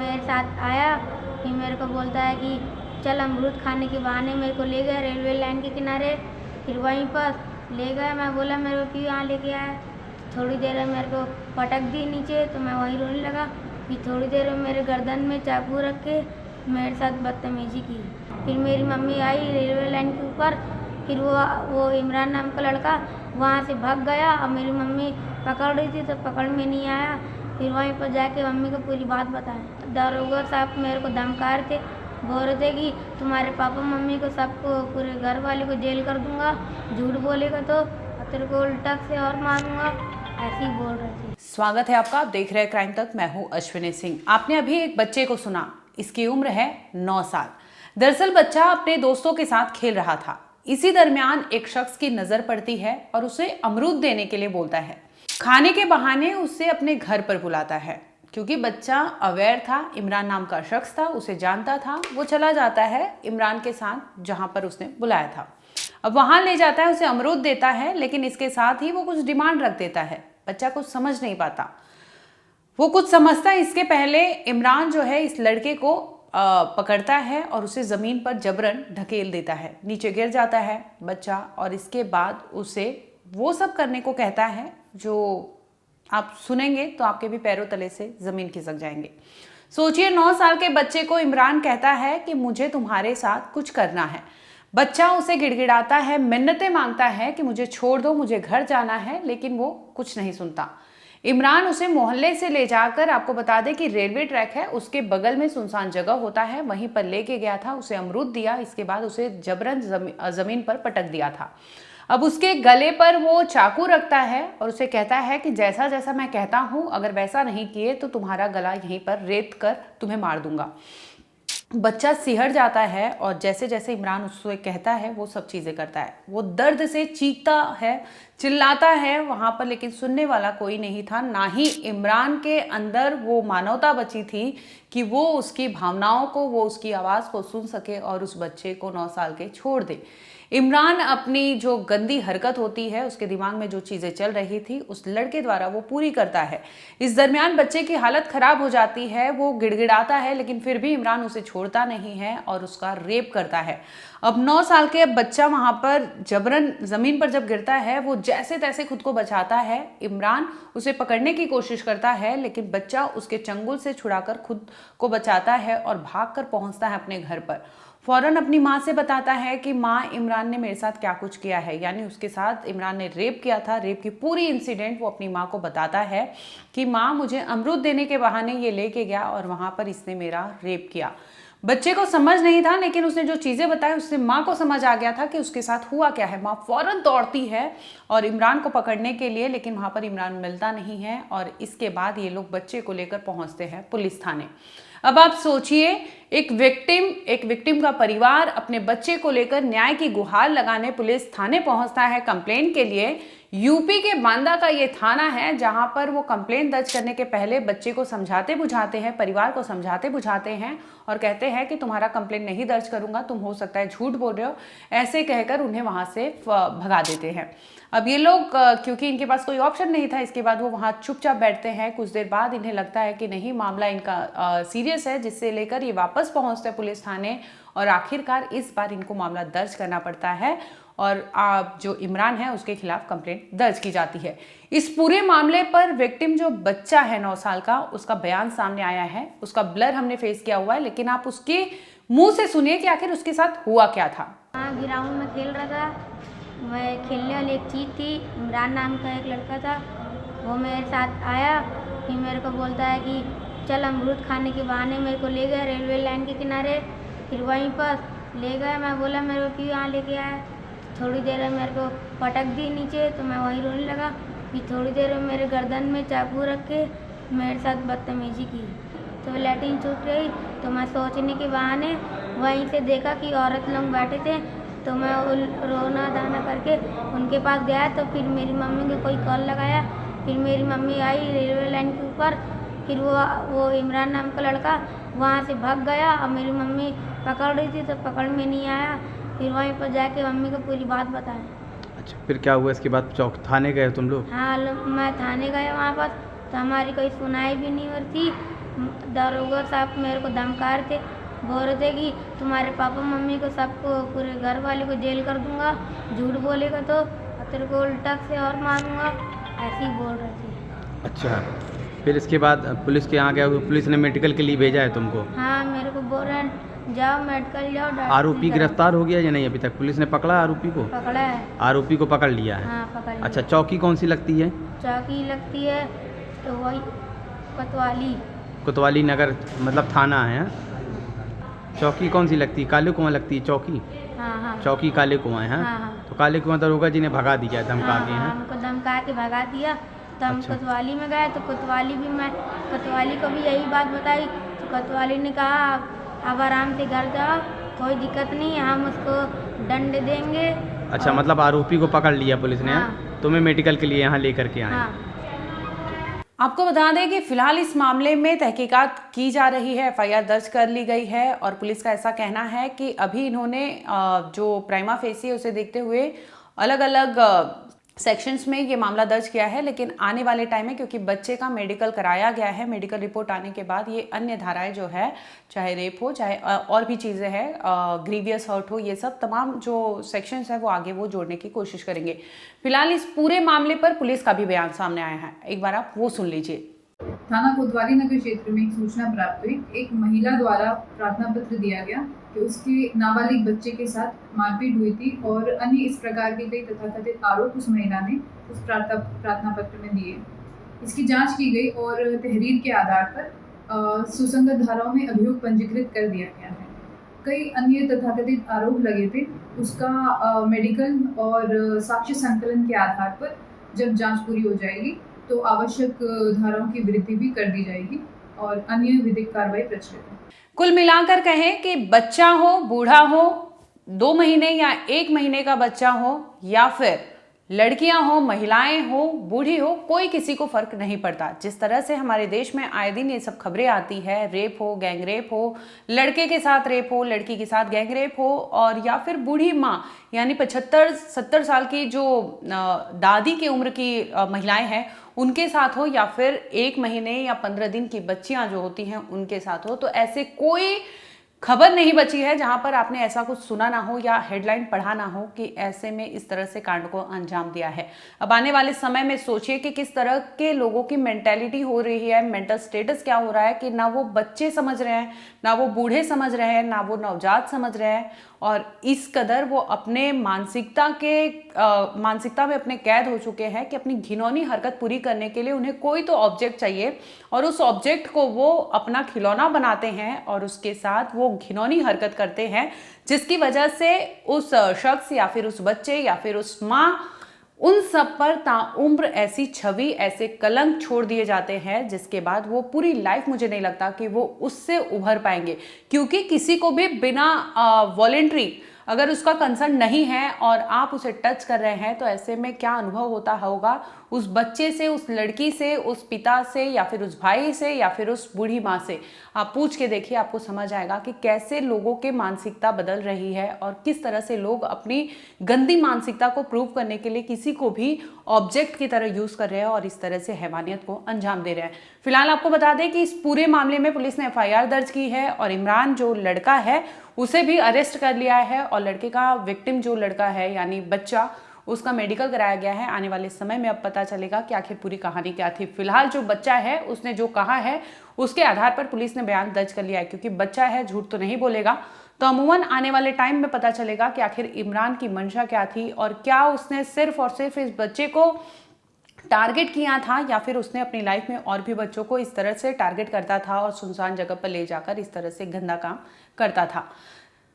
मेरे साथ आया, फिर मेरे को बोलता है कि चल अमरूद खाने के बहाने मेरे को ले गया रेलवे लाइन के किनारे। फिर वहीं पर ले गया। मैं बोला मेरे को क्यों यहाँ लेके आया। थोड़ी देर में मेरे को पटक दी नीचे, तो मैं वहीं रोने लगा। फिर थोड़ी देर में मेरे गर्दन में चाकू रख के मेरे साथ बदतमीजी की। फिर मेरी मम्मी आई रेलवे लाइन के ऊपर। फिर वो इमरान नाम का लड़का वहाँ से भाग गया और मेरी मम्मी पकड़ रही थी तो पकड़ में नहीं आया। फिर वहीं पर जाके मम्मी को पूरी बात बताया। दारोगा साहब मेरे को धमका रहे थे, बोल रहे थे कि तुम्हारे पापा मम्मी को सबको पूरे घर वाले को जेल कर दूंगा, झूठ बोलेगा तो तेरे को उल्टा से और मारूंगा, ऐसे ही बोल रहे थे। स्वागत है आपका, आप देख रहे हैं क्राइम तक। मैं हूं अश्विनी सिंह। आपने अभी एक बच्चे को सुना, इसकी उम्र है 9 साल। दरअसल बच्चा अपने दोस्तों के साथ खेल रहा था। इसी दरमियान एक शख्स की नजर पड़ती है और उसे अमरूद देने के लिए बोलता है। खाने के बहाने उसे अपने घर पर बुलाता है। क्योंकि बच्चा अवेयर था, इमरान नाम का शख्स था, उसे जानता था, वो चला जाता है इमरान के साथ जहां पर उसने बुलाया था। अब वहां ले जाता है, उसे अमरूद देता है, लेकिन इसके साथ ही वो कुछ डिमांड रख देता है। बच्चा कुछ समझ नहीं पाता, वो कुछ समझता है इसके पहले इमरान जो है इस लड़के को पकड़ता है और उसे ज़मीन पर जबरन ढकेल देता है। नीचे गिर जाता है बच्चा और इसके बाद उसे वो सब करने को कहता है जो आप सुनेंगे तो आपके भी पैरों तले से ज़मीन खिसक जाएंगे। सोचिए, 9 साल के बच्चे को इमरान कहता है कि मुझे तुम्हारे साथ कुछ करना है। बच्चा उसे गिड़गिड़ाता है, मिन्नतें मांगता है कि मुझे छोड़ दो, मुझे घर जाना है, लेकिन वो कुछ नहीं सुनता। इमरान उसे मोहल्ले से ले जाकर, आपको बता दें कि रेलवे ट्रैक है, उसके बगल में सुनसान जगह होता है, वहीं पर लेके गया था। उसे अमरूद दिया, इसके बाद उसे जबरन जमीन पर पटक दिया था। अब उसके गले पर वो चाकू रखता है और उसे कहता है कि जैसा जैसा मैं कहता हूं, अगर वैसा नहीं किए तो तुम्हारा गला यहीं पर रेत कर तुम्हें मार दूंगा। बच्चा सिहर जाता है और जैसे जैसे इमरान उससे कहता है वो सब चीज़ें करता है। वो दर्द से चीखता है, चिल्लाता है वहाँ पर, लेकिन सुनने वाला कोई नहीं था। ना ही इमरान के अंदर वो मानवता बची थी कि वो उसकी भावनाओं को, वो उसकी आवाज़ को सुन सके और उस बच्चे को 9 साल के छोड़ दे। इमरान अपनी जो गंदी हरकत होती है, उसके दिमाग में जो चीज़ें चल रही थी, उस लड़के द्वारा वो पूरी करता है। इस दरमियान बच्चे की हालत ख़राब हो जाती है, वो गिड़गिड़ाता है, लेकिन फिर भी इमरान उसे छोड़ता नहीं है और उसका रेप करता है। अब 9 साल के बच्चा वहाँ पर जबरन ज़मीन पर जब गिरता है, वो जैसे तैसे खुद को बचाता है। इमरान उसे पकड़ने की कोशिश करता है, लेकिन बच्चा उसके चंगुल से छुड़ाकर खुद को बचाता है और भागकर पहुँचता है अपने घर पर। फौरन अपनी माँ से बताता है कि माँ, इमरान ने मेरे साथ क्या कुछ किया है, यानी उसके साथ इमरान ने रेप किया था। रेप की पूरी इंसिडेंट वो अपनी माँ को बताता है कि माँ, मुझे अमरूद देने के बहाने ये लेके गया और वहाँ पर इसने मेरा रेप किया। बच्चे को समझ नहीं था, लेकिन उसने जो चीज़ें बताई उससे माँ को समझ आ गया था कि उसके साथ हुआ क्या है। माँ फौरन दौड़ती है और इमरान को पकड़ने के लिए, लेकिन वहाँ पर इमरान मिलता नहीं है और इसके बाद ये लोग बच्चे को लेकर पहुँचते हैं पुलिस थाने। अब आप सोचिए, एक विक्टिम का परिवार अपने बच्चे को लेकर न्याय की गुहार लगाने पुलिस थाने पहुंचता है कंप्लेंट के लिए। यूपी के बांदा का ये थाना है जहां पर वो कंप्लेंट दर्ज करने के पहले बच्चे को समझाते बुझाते हैं, परिवार को समझाते बुझाते हैं और कहते हैं कि तुम्हारा कंप्लेंट नहीं दर्ज करूंगा, तुम हो सकता है झूठ बोल रहे हो, ऐसे कहकर उन्हें वहां से भगा देते हैं। अब ये लोग, क्योंकि इनके पास कोई ऑप्शन नहीं था, इसके बाद वो वहाँ चुपचाप बैठते हैं। कुछ देर बाद इन्हें लगता है कि नहीं, मामला इनका सीरियस है, जिससे लेकर ये वापस पहुँचते हैं पुलिस थाने और आखिरकार इस बार इनको मामला दर्ज करना पड़ता है और जो इमरान है उसके खिलाफ कंप्लेंट दर्ज की जाती है। इस पूरे मामले पर विक्टिम जो बच्चा है 9 साल का, उसका बयान सामने आया है। उसका ब्लर हमने फेस किया हुआ है, लेकिन आप उसके मुँह से सुनिए कि आखिर उसके साथ हुआ क्या था। ग्राउंड में खेल रहा था, मैं खेलने वाली एक चीज़ थी। इमरान नाम का एक लड़का था, वो मेरे साथ आया। फिर मेरे को बोलता है कि चल अमरूद खाने के बहाने मेरे को ले गया रेलवे लाइन के किनारे। फिर वहीं पर ले गया। मैं बोला मेरे को क्यों यहाँ लेके आया। थोड़ी देर में मेरे को पटक दी नीचे, तो मैं वहीं रोने लगा। फिर थोड़ी देर में मेरे गर्दन में चाकू रख के मेरे साथ बदतमीजी की। तो लैट्रिन छूट गई, तो मैं सोचने के बहाने वहीं से देखा कि औरत लोग बैठे थे, तो मैं रोना धाना करके उनके पास गया। तो फिर मेरी मम्मी को कोई कॉल लगाया। फिर मेरी मम्मी आई रेलवे लाइन के ऊपर। फिर वो इमरान नाम का लड़का वहाँ से भाग गया और मेरी मम्मी पकड़ रही थी तो पकड़ में नहीं आया। फिर वहीं पर जाके मम्मी को पूरी बात बताया। अच्छा, फिर क्या हुआ इसके बाद? चौक थाने गए तुम लोग? हाँ, मैं थाने गया वहाँ पर, तो हमारी कोई सुनाई भी नहीं हो रही थी। दारोगा साहब मेरे को धमका रहे थे, बोल रहे थे कि तुम्हारे पापा मम्मी को सबको पूरे घर वाले को जेल कर दूंगा, झूठ बोलेगा तो तेरे को उल्टा से और मारूंगा, ऐसे ही बोल रहे थे। अच्छा, फिर इसके बाद पुलिस के यहाँ गया, पुलिस ने मेडिकल के लिए भेजा है तुमको? हाँ, मेरे को बोल रहे हैं जाओ मेडिकल जाओ। आरोपी गिरफ्तार हो गया या नहीं अभी तक? पुलिस ने पकड़ा आरोपी को? पकड़ा है। आरोपी को पकड़ लिया है? हाँ, पकड़ लिया। अच्छा, चौकी कौन सी लगती है? चौकी लगती है तो वही कोतवाली। कोतवाली नगर मतलब थाना है? चौकी कौन सी लगती है? काले कुआं लगती है चौकी? हाँ हाँ चौकी काले कुआं है? हाँ हाँ तो काले कुआं दरोगा जी ने भगा दिया धमका के? हैं हमको धमका के भगा दिया, तो हम अच्छा। कोतवाली में गए, तो कोतवाली को भी यही बात बताई, तो कोतवाली ने कहा अब आराम से घर जाओ, कोई दिक्कत नहीं है, हम उसको दंड देंगे। अच्छा, मतलब आरोपी को पकड़ लिया पुलिस ने? हाँ। तुम्हें मेडिकल के लिए यहाँ लेकर के आए? हाँ। आपको बता दें कि फिलहाल इस मामले में तहकीकात की जा रही है, एफआईआर दर्ज कर ली गई है और पुलिस का ऐसा कहना है कि अभी इन्होंने जो प्राइमा फेसी है उसे देखते हुए अलग अलग सेक्शंस में ये मामला दर्ज किया है, लेकिन आने वाले टाइम में क्योंकि बच्चे का मेडिकल कराया गया है, मेडिकल रिपोर्ट आने के बाद ये अन्य धाराएं जो है, चाहे रेप हो चाहे और भी चीज़ें हैं, ग्रीवियस हर्ट हो, ये सब तमाम जो सेक्शंस है वो आगे वो जोड़ने की कोशिश करेंगे। फिलहाल इस पूरे मामले पर पुलिस का भी बयान सामने आया है, एक बार आप वो सुन लीजिए। थाना कोतवाली नगर क्षेत्र में एक सूचना प्राप्त हुई। एक महिला द्वारा प्रार्थना पत्र दिया गया कि उसके नाबालिग बच्चे के साथ मारपीट हुई थी और अन्य इस प्रकार के कई तथाकथित आरोप उस महिला ने उस प्रार्थना पत्र में दिए। इसकी जांच की गई और तहरीर के आधार पर सुसंगत धाराओं में अभियोग पंजीकृत कर दिया गया है। कई अन्य तथाकथित आरोप लगे थे, उसका मेडिकल और साक्ष्य संकलन के आधार पर जब जांच पूरी हो जाएगी तो आवश्यक धाराओं की वृद्धि भी कर दी जाएगी और अन्य विधिक कार्रवाई प्रचलित है। कुल मिलाकर कहें कि बच्चा हो, बूढ़ा हो, 2 महीने या 1 महीने का बच्चा हो या फिर लड़कियां हो, महिलाएं हो, बूढ़ी हो, कोई किसी को फर्क नहीं पड़ता। जिस तरह से हमारे देश में आए दिन ये सब खबरें आती है, रेप हो, गैंग रेप हो, लड़के के साथ रेप हो, लड़की के साथ गैंग रेप हो, और या फिर बूढ़ी माँ यानी 75-70 साल की जो दादी की उम्र की महिलाएं हैं उनके साथ हो, या फिर 1 महीने या 15 दिन की बच्चियां जो होती हैं उनके साथ हो, तो ऐसे कोई खबर नहीं बची है जहां पर आपने ऐसा कुछ सुना ना हो या हेडलाइन पढ़ा ना हो कि ऐसे में इस तरह से कांड को अंजाम दिया है। अब आने वाले समय में सोचिए कि किस तरह के लोगों की मेंटेलिटी हो रही है, मेंटल स्टेटस क्या हो रहा है कि ना वो बच्चे समझ रहे हैं, ना वो बूढ़े समझ रहे हैं, ना वो नवजात समझ रहे हैं, और इस कदर वो अपने मानसिकता में अपने कैद हो चुके हैं कि अपनी घिनौनी हरकत पूरी करने के लिए उन्हें कोई तो ऑब्जेक्ट चाहिए और उस ऑब्जेक्ट को वो अपना खिलौना बनाते हैं और उसके साथ वो घिनौनी हरकत करते हैं, जिसकी वजह से उस शख्स या फिर उस बच्चे या फिर उस माँ, उन सब पर ताउम्र ऐसी छवि, ऐसे कलंक छोड़ दिए जाते हैं जिसके बाद वो पूरी लाइफ, मुझे नहीं लगता कि वो उससे उभर पाएंगे। क्योंकि किसी को भी बिना वॉलेंट्री अगर उसका कंसर्न नहीं है और आप उसे टच कर रहे हैं तो ऐसे में क्या अनुभव होता होगा उस बच्चे से, उस लड़की से, उस पिता से या फिर उस भाई से या फिर उस बूढ़ी माँ से। आप पूछ के देखिए, आपको समझ आएगा कि कैसे लोगों के मानसिकता बदल रही है और किस तरह से लोग अपनी गंदी मानसिकता को प्रूव करने के लिए किसी को भी ऑब्जेक्ट की तरह यूज कर रहे हैं और इस तरह से हैवानियत को अंजाम दे रहे हैं। फिलहाल आपको बता दें कि इस पूरे मामले में पुलिस ने एफआईआर दर्ज की है और इमरान जो लड़का है उसे भी अरेस्ट कर लिया है और लड़के का विक्टिम जो लड़का है यानी बच्चा, उसका मेडिकल कराया गया है। आने वाले समय में अब पता चलेगा कि आखिर पूरी कहानी क्या थी। फिलहाल जो बच्चा है उसने जो कहा है उसके आधार पर पुलिस ने बयान दर्ज कर लिया है, क्योंकि बच्चा है, झूठ तो नहीं बोलेगा। तो अमूमन आने वाले टाइम में पता चलेगा कि आखिर इमरान की मंशा क्या थी और क्या उसने सिर्फ और सिर्फ इस बच्चे को टारगेट किया था या फिर उसने अपनी लाइफ में और भी बच्चों को इस तरह से टारगेट करता था और सुनसान जगह पर ले जाकर इस तरह से गंदा काम करता था।